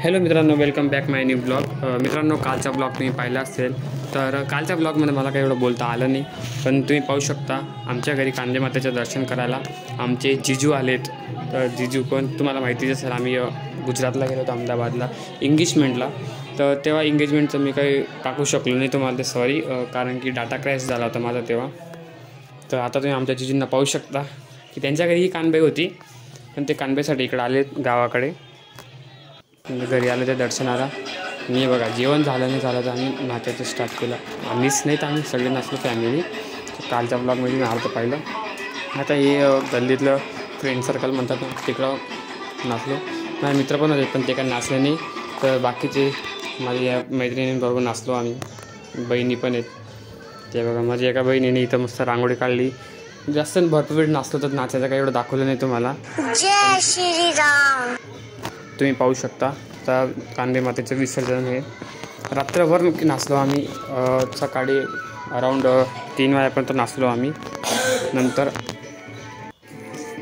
Hello मित्रांनो, welcome back माय new blog. मित्रांनो, कालचा ब्लॉग तुम्ही पाहिला असेल तर कालच्या ब्लॉगमध्ये मला काही एवढं बोलता आलं नाही, पण तुम्ही पाहू शकता आमच्या घरी कांदे मातेचं दर्शन करायला आमचे जिजू आलेत. तर जिजू पण तुम्हाला माहितीच असेल, आम्ही गुजरातला गेलो होतो, अहमदाबादला एंगेजमेंटला. तर तेव्हा एंगेजमेंटचं मी काही टाकू शकलो नाही तुम्हाला, ते सॉरी, कारण की डाटा क्रॅश झाला होता माझा तेव्हा. तर आता तुम्ही आमच्या जिजूंना पाहू शकता की त्यांच्या घरी ही कानबाई होती, पण ते कानबाईसाठी इकडे आले गावाकडे. घरी आलं त्या दर्शनाला. मी बघा जेवण झालं नाही झालं तर आम्ही नाचायचं स्टार्ट केलं. आम्हीच नाही तर आम्ही सगळे नाचलो फॅमिली. कालच्या ब्लॉगमध्ये मी अर्ध पाहिलं. आता हे गल्लीतलं फ्रेंड सर्कल म्हणतात ना, तिकडं नाचलो. माझे मित्र पण होते पण ते काय नाचले नाही. तर बाकीचे माझ्या मैत्रिणींबरोबर नाचलो आम्ही. बहिणी पण आहेत. ते बघा माझ्या एका बहिणीने इथं मस्त रांगोळी काढली. जास्त भरपूर वेळ नाचलो तर नाचायचं काही एवढं दाखवलं नाही तुम्हाला. जय श्रीराम. तुम्ही पाहू शकता. आता कांदे मातेचं विसर्जन हे रात्रभर नाचलो आम्ही. सकाळी अराऊंड 3 वाजेपर्यंत नाचलो आम्ही. नंतर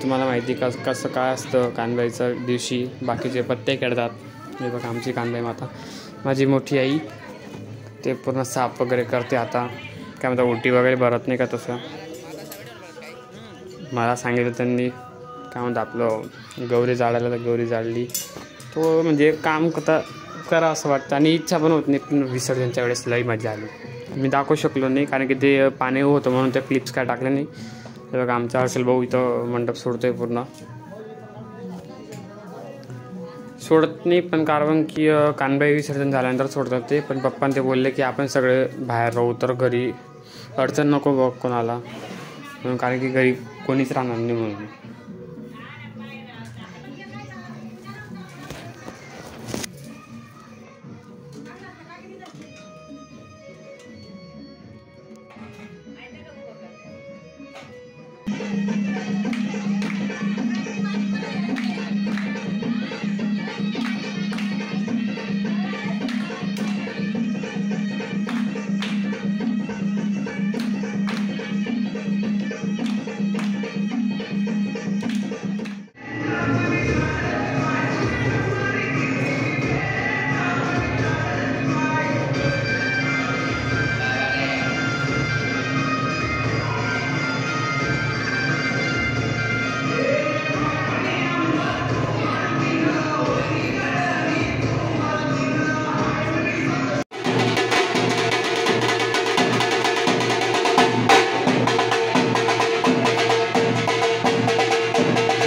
तुम्हाला माहिती कसं काय असतं कानबाईचं दिवशी बाकीचे पत्ते खेळतात. हे बघा आमची कानबाई माता, माझी मोठी आई, ते पूर्ण साफ वगैरे करते. आता काय म्हणतात ओटी वगैरे भरत नाही का तसं मला सांगितलं त्यांनी. काय म्हणतात आपलं गौरी जाळायला, तर गौरी जाळली. तो म्हणजे काम करा असं वाटतं आणि इच्छा पण होत नाही. पण विसर्जनच्या वेळेस लई मजा आली. मी दाखवू शकलो नाही कारण की ते पाणी होतं म्हणून त्या क्लिप्स काय टाकल्या नाही. तर बघा आमचा हर्षल भाऊ इथं मंडप सोडतोय पूर्ण. सोडत नाही पण कारण की कानबाई विसर्जन झाल्यानंतर सोडतात ते. पण पप्पांनी ते बोलले की आपण सगळे बाहेर राहू तर घरी अडचण नको बघ कोणाला, म्हणून कारण की घरी कोणीच राहणार नाही म्हणून.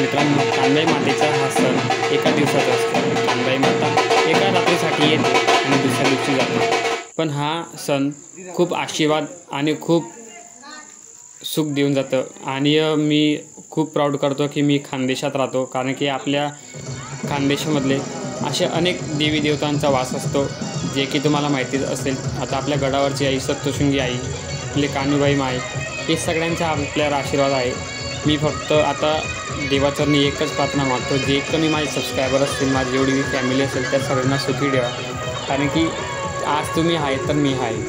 मित्रांनो, कानबाई मातेचा हा सण एका दिवसाचा असतो. कानबाई माता एका रात्रीसाठी येते आणि दुसऱ्या दिवशी जाते. पण हा सण खूप आशीर्वाद आणि खूप सुख देऊन जातं. आणि मी खूप प्राऊड करतो की मी खानदेशात राहतो, कारण की आपल्या खानदेशामधले असे अनेक देवी देवतांचा वास असतो, जे की तुम्हाला माहितीच असेल. आता आपल्या गडावरची आई सप्तशृंगी आई, आपले कान्हूबाई माय, हे सगळ्यांचा आपल्यावर आशीर्वाद आहे. मी फक्त आता देवाचरणी एकच प्रार्थना मागतो, जे कमी माझे सबस्क्रायबर असतील, माझी जेवढी मी फॅमिली असेल त्या सगळ्यांना सुखी ठेवा. कारण की आज तुम्ही आहे तर मी आहे.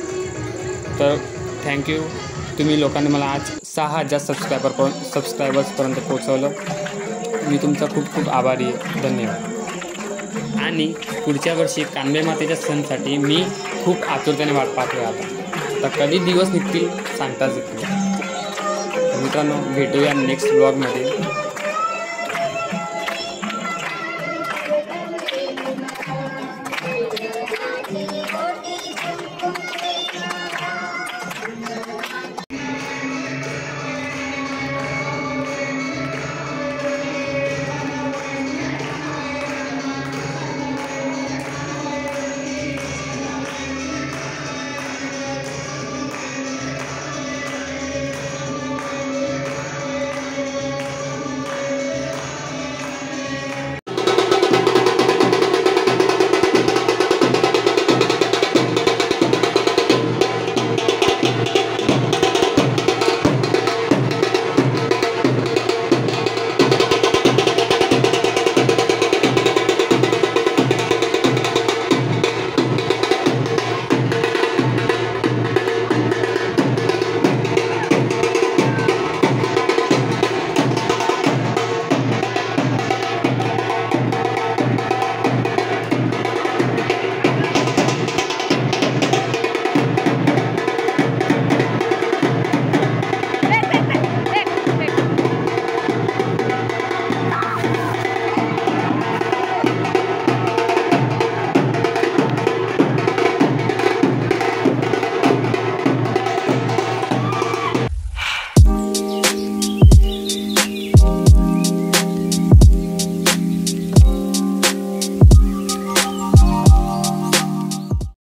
तर थँक्यू. तुम्ही लोकांनी मला आज 6,000 सबस्क्रायबर्सपर्यंत पोहोचवलं. मी तुमचा खूप खूप आभारी आहे. धन्यवाद. आणि पुढच्या वर्षी कानबाई मातेच्या सणासाठी मी खूप आतुरतेने वाट पाहतोय. आता कधी दिवस निघतील सांगताच येतील. मित्रांनो, भेटूया नेक्स्ट ब्लॉगमध्ये.